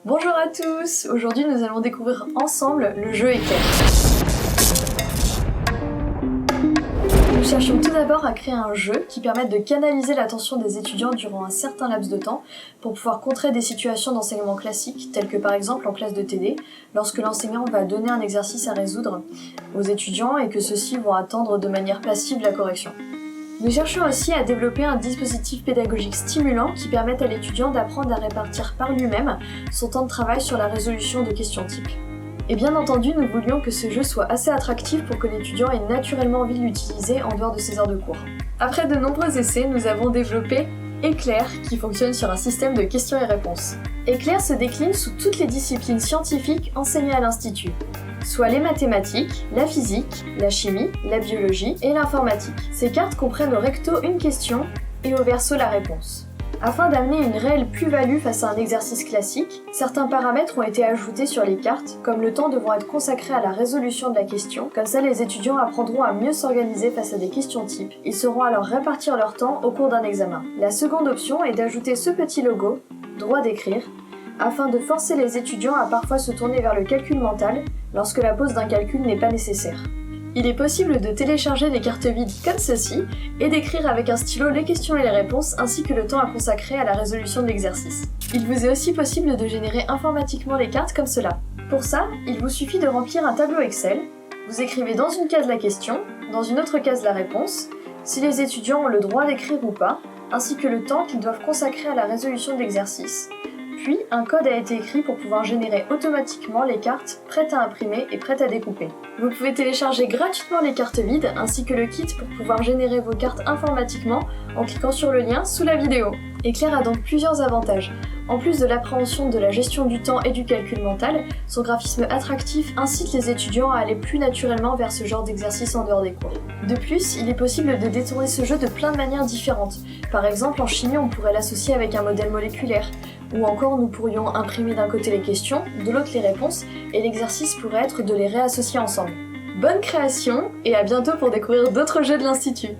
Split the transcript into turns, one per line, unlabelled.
Bonjour à tous! Aujourd'hui nous allons découvrir ensemble le jeu Éclair. Nous cherchons tout d'abord à créer un jeu qui permette de canaliser l'attention des étudiants durant un certain laps de temps pour pouvoir contrer des situations d'enseignement classique, telles que par exemple en classe de TD, lorsque l'enseignant va donner un exercice à résoudre aux étudiants et que ceux-ci vont attendre de manière passive la correction. Nous cherchons aussi à développer un dispositif pédagogique stimulant qui permette à l'étudiant d'apprendre à répartir par lui-même son temps de travail sur la résolution de questions types. Et bien entendu, nous voulions que ce jeu soit assez attractif pour que l'étudiant ait naturellement envie de l'utiliser en dehors de ses heures de cours. Après de nombreux essais, nous avons développé Éclair qui fonctionne sur un système de questions et réponses. Éclair se décline sous toutes les disciplines scientifiques enseignées à l'Institut, soit les mathématiques, la physique, la chimie, la biologie et l'informatique. Ces cartes comprennent au recto une question et au verso la réponse. Afin d'amener une réelle plus-value face à un exercice classique, certains paramètres ont été ajoutés sur les cartes, comme le temps devront être consacré à la résolution de la question. Comme ça, les étudiants apprendront à mieux s'organiser face à des questions types. Ils sauront alors répartir leur temps au cours d'un examen. La seconde option est d'ajouter ce petit logo, droit d'écrire, afin de forcer les étudiants à parfois se tourner vers le calcul mental lorsque la pose d'un calcul n'est pas nécessaire. Il est possible de télécharger les cartes vides comme ceci et d'écrire avec un stylo les questions et les réponses ainsi que le temps à consacrer à la résolution de l'exercice. Il vous est aussi possible de générer informatiquement les cartes comme cela. Pour ça, il vous suffit de remplir un tableau Excel. Vous écrivez dans une case la question, dans une autre case la réponse, si les étudiants ont le droit d'écrire ou pas, ainsi que le temps qu'ils doivent consacrer à la résolution de l'exercice. Puis, un code a été écrit pour pouvoir générer automatiquement les cartes prêtes à imprimer et prêtes à découper. Vous pouvez télécharger gratuitement les cartes vides ainsi que le kit pour pouvoir générer vos cartes informatiquement en cliquant sur le lien sous la vidéo. Éclair a donc plusieurs avantages. En plus de l'appréhension de la gestion du temps et du calcul mental, son graphisme attractif incite les étudiants à aller plus naturellement vers ce genre d'exercice en dehors des cours. De plus, il est possible de détourner ce jeu de plein de manières différentes. Par exemple, en chimie, on pourrait l'associer avec un modèle moléculaire. Ou encore, nous pourrions imprimer d'un côté les questions, de l'autre les réponses, et l'exercice pourrait être de les réassocier ensemble. Bonne création, et à bientôt pour découvrir d'autres jeux de l'Institut!